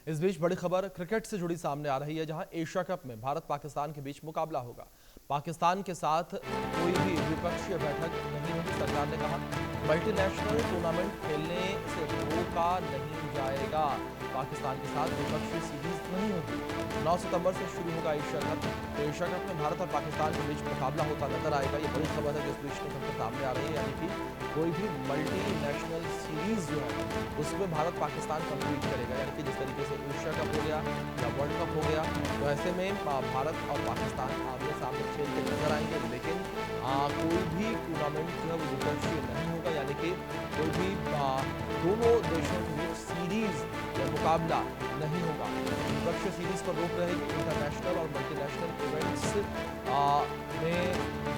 इस बीच बड़ी खबर क्रिकेट से जुड़ी सामने आ रही है, जहां एशिया कप में भारत पाकिस्तान के बीच मुकाबला होगा। पाकिस्तान के साथ कोई भी द्विपक्षीय बैठक नहीं होगी। सरकार ने कहा मल्टीनेशनल टूर्नामेंट खेलने से रोका नहीं जाएगा। पाकिस्तान के साथ द्विपक्षीय सीरीज नहीं होगी। 9 सितंबर से शुरू होगा एशिया कप। तो एशिया कप में भारत और पाकिस्तान के बीच मुकाबला होता नजर आएगा। ये बड़ी खबर है जिस बीच निकलकर सामने आ रही है, यानी कि कोई भी मल्टी नेशनल सीरीज जो है उसमें भारत पाकिस्तान कम्पीट करेगा। यानी कि जिस तरीके से एशिया कप हो गया या वर्ल्ड कप हो गया, तो ऐसे में भारत और पाकिस्तान आमने सामने खेलते नजर आएंगे। लेकिन कोई भी टूर्नामेंट जो है वो द्विपक्षीय नहीं होगा, यानी कि कोई भी दोनों देशों के बीच सीरीज या मुकाबला नहीं होगा। द्विपक्षीय सीरीज पर रोक रहेगी। इंटरनेशनल और मल्टीनेशनल इवेंट्स में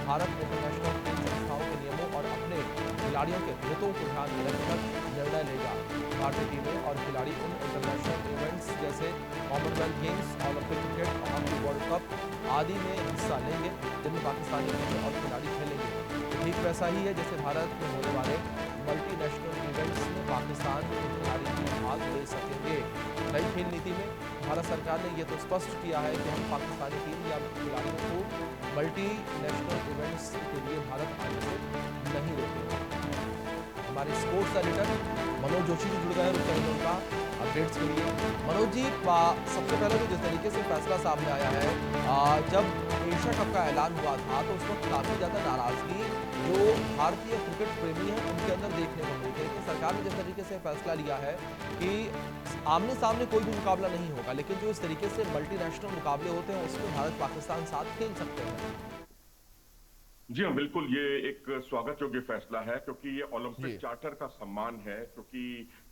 भारत इंटरनेशनल खेल संस्थाओं के नियमों और अपने खिलाड़ियों के हितों को ध्यान में रखकर निर्णय लेगा। भारतीय टीमें और खिलाड़ी उन इंटरनेशनल इवेंट्स जैसे कॉमनवेल्थ गेम्स, ओलंपिक क्रिकेट और हॉकी वर्ल्ड कप आदि में हिस्सा लेंगे, जिनमें पाकिस्तानी टीमें और खिलाड़ी खेलेंगे। ठीक वैसा ही है जैसे भारत में होने वाले मल्टीनेशनल इवेंट्स में पाकिस्तान के खिलाड़ी भी भाग ले सकेंगे। नई खेल नीति में भारत सरकार ने यह तो स्पष्ट किया है कि हम पाकिस्तानी टीम या खिलाड़ियों को मल्टी नेशनल इवेंट्स के लिए भारत आने से नहीं रोकेंगे। हमारे स्पोर्ट्स एडिटर मनोज जोशी जी जुड़ गए हैं रुक उनका अपडेट्स के लिए। मनोज जी, सबसे पहले तो जिस तरीके से फैसला सामने आया है, जब एशिया कप का ऐलान हुआ था तो उस वक्त काफी ज्यादा नाराजगी जो भारतीय क्रिकेट प्रेमी हैं उनके अंदर देखने को मिली थी। लेकिन सरकार ने जिस तरीके से फैसला लिया है कि आमने सामने कोई भी मुकाबला नहीं होगा, लेकिन जो इस तरीके से मल्टीनेशनल मुकाबले होते हैं उसमें भारत पाकिस्तान साथ खेल सकते हैं। जी हाँ, बिल्कुल ये एक स्वागत योग्य फैसला है, क्योंकि ये ओलंपिक जी चार्टर का सम्मान है। क्योंकि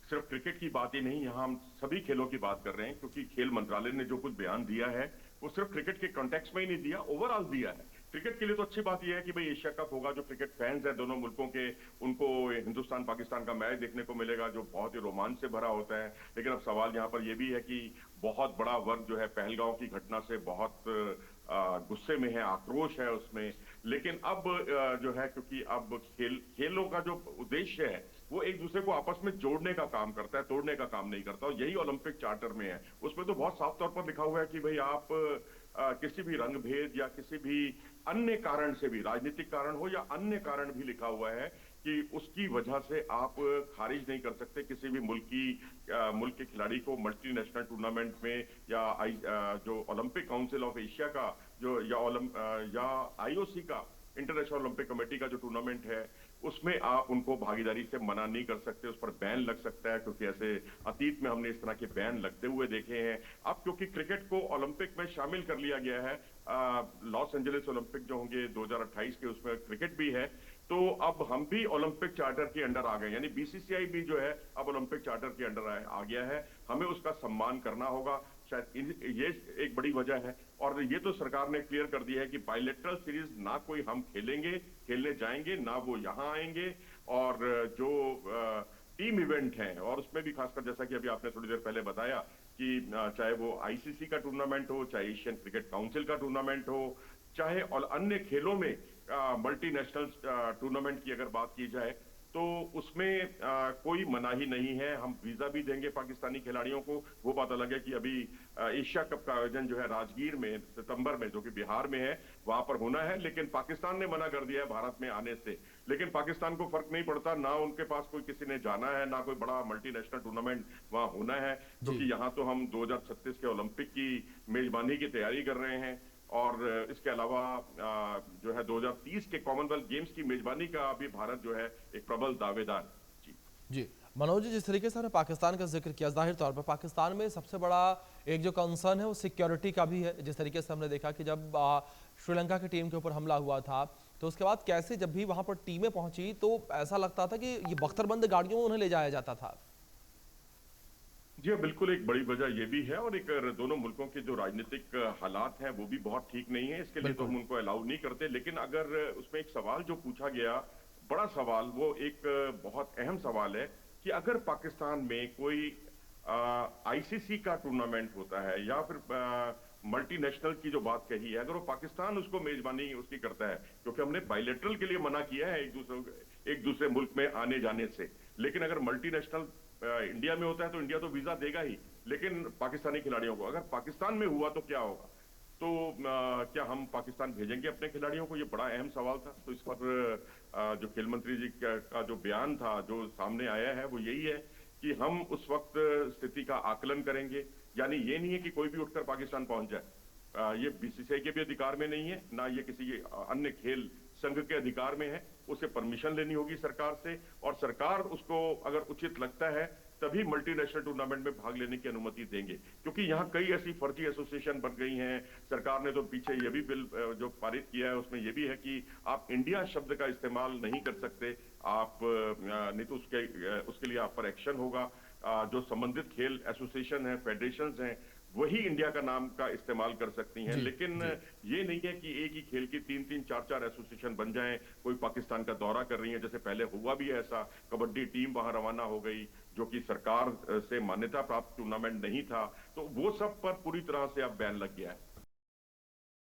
सिर्फ क्रिकेट की बात ही नहीं, यहाँ हम सभी खेलों की बात कर रहे हैं। क्योंकि खेल मंत्रालय ने जो कुछ बयान दिया है वो सिर्फ क्रिकेट के कॉन्टेक्स्ट में ही नहीं दिया, ओवरऑल दिया है। क्रिकेट के लिए तो अच्छी बात यह है कि भाई एशिया कप होगा, जो क्रिकेट फैंस हैं दोनों मुल्कों के, उनको हिंदुस्तान पाकिस्तान का मैच देखने को मिलेगा जो बहुत ही रोमांच से भरा होता है। लेकिन अब सवाल यहाँ पर यह भी है कि बहुत बड़ा वर्ग जो है पहलगांव की घटना से बहुत गुस्से में है, आक्रोश है उसमें। लेकिन अब जो है, क्योंकि अब खेलों का जो उद्देश्य है वो एक दूसरे को आपस में जोड़ने का काम करता है, तोड़ने का काम नहीं करता। और यही ओलंपिक चार्टर में है। उसमें तो बहुत साफ तौर पर लिखा हुआ है कि भाई आप किसी भी रंग भेद या किसी भी अन्य कारण से भी, राजनीतिक कारण हो या अन्य कारण भी लिखा हुआ है कि उसकी वजह से आप खारिज नहीं कर सकते किसी भी मुल्क के खिलाड़ी को मल्टीनेशनल टूर्नामेंट में, या जो ओलंपिक काउंसिल ऑफ एशिया का जो या आईओसी का, इंटरनेशनल ओलंपिक कमेटी का जो टूर्नामेंट है, उसमें आप उनको भागीदारी से मना नहीं कर सकते। उस पर बैन लग सकता है, क्योंकि ऐसे अतीत में हमने इस तरह के बैन लगते हुए देखे हैं। अब क्योंकि क्रिकेट को ओलंपिक में शामिल कर लिया गया है, लॉस एंजलिस ओलंपिक जो होंगे 2028 के, उसमें क्रिकेट भी है, तो अब हम भी ओलंपिक चार्टर के अंडर आ गए। यानी बीसीसीआई भी जो है अब ओलंपिक चार्टर के अंडर आ गया है। हमें उसका सम्मान करना होगा, शायद ये एक बड़ी वजह है। और ये तो सरकार ने क्लियर कर दिया है कि बायलैटरल सीरीज ना कोई हम खेलने जाएंगे, ना वो यहाँ आएंगे। और जो टीम इवेंट हैं, और उसमें भी खासकर जैसा कि अभी आपने थोड़ी देर पहले बताया कि चाहे वो आईसीसी का टूर्नामेंट हो, चाहे एशियन क्रिकेट काउंसिल का टूर्नामेंट हो, चाहे और अन्य खेलों में मल्टीनेशनल टूर्नामेंट की अगर बात की जाए, तो उसमें कोई मनाही नहीं है। हम वीजा भी देंगे पाकिस्तानी खिलाड़ियों को। वो बात अलग है कि अभी एशिया कप का आयोजन जो है राजगीर में सितंबर में, जो कि बिहार में है, वहां पर होना है। लेकिन पाकिस्तान ने मना कर दिया है भारत में आने से। लेकिन पाकिस्तान को फर्क नहीं पड़ता, ना उनके पास कोई किसी ने जाना है, ना कोई बड़ा मल्टीनेशनल टूर्नामेंट वहां होना है। क्योंकि यहाँ तो हम 2036 के ओलंपिक की मेजबानी की तैयारी कर रहे हैं। और इसके अलावा जो है 2030 के कॉमनवेल्थ गेम्स की मेजबानी का भी भारत जो है एक प्रबल दावेदार। जी जी मनोज जी, जिस तरीके से हमने पाकिस्तान का जिक्र किया, जाहिर तौर पर पाकिस्तान में सबसे बड़ा एक जो कंसर्न है वो सिक्योरिटी का भी है। जिस तरीके से हमने देखा कि जब श्रीलंका की टीम के ऊपर हमला हुआ था, तो उसके बाद कैसे जब भी वहां पर टीमें पहुंची तो ऐसा लगता था कि ये बख्तरबंद गाड़ियों में उन्हें ले जाया जाता था। जी हाँ, बिल्कुल एक बड़ी वजह ये भी है। और एक दोनों मुल्कों के जो राजनीतिक हालात हैं वो भी बहुत ठीक नहीं है। इसके लिए तो बिल्कुल। हम उनको अलाउ नहीं करते। लेकिन अगर उसमें एक सवाल जो पूछा गया, बड़ा सवाल, वो एक बहुत अहम सवाल है कि अगर पाकिस्तान में कोई आईसीसी का टूर्नामेंट होता है, या फिर मल्टीनेशनल की जो बात कही है, अगर वो पाकिस्तान उसको मेजबानी उसकी करता है, क्योंकि हमने बायलैटरल के लिए मना किया है एक दूसरे मुल्क में आने जाने से। लेकिन अगर मल्टीनेशनल इंडिया में होता है तो इंडिया तो वीजा देगा ही, लेकिन पाकिस्तानी खिलाड़ियों को अगर पाकिस्तान में हुआ तो क्या होगा? तो क्या हम पाकिस्तान भेजेंगे अपने खिलाड़ियों को? ये बड़ा अहम सवाल था। तो इस पर जो खेल मंत्री जी का जो बयान था जो सामने आया है वो यही है कि हम उस वक्त स्थिति का आकलन करेंगे। यानी ये नहीं है कि कोई भी उठकर पाकिस्तान पहुंच जाए, ये बीसीसीआई के भी अधिकार में नहीं है, ना ये किसी अन्य खेल संघ के अधिकार में है। उसे परमिशन लेनी होगी सरकार से, और सरकार उसको अगर उचित लगता है तभी मल्टीनेशनल टूर्नामेंट में भाग लेने की अनुमति देंगे। क्योंकि यहाँ कई ऐसी फर्जी एसोसिएशन बन गई हैं। सरकार ने तो पीछे ये भी बिल जो पारित किया है उसमें ये भी है कि आप इंडिया शब्द का इस्तेमाल नहीं कर सकते, आप नहीं तो उसके लिए आप पर एक्शन होगा। जो संबंधित खेल एसोसिएशन है, फेडरेशन हैं, वही इंडिया का नाम का इस्तेमाल कर सकती हैं। जी लेकिन जी ये नहीं है कि एक ही खेल की 3-3, 4-4 एसोसिएशन बन जाएं। कोई पाकिस्तान का दौरा कर रही है, जैसे पहले हुआ भी ऐसा, कबड्डी टीम वहां रवाना हो गई जो कि सरकार से मान्यता प्राप्त टूर्नामेंट नहीं था। तो वो सब पर पूरी तरह से अब बैन लग गया है।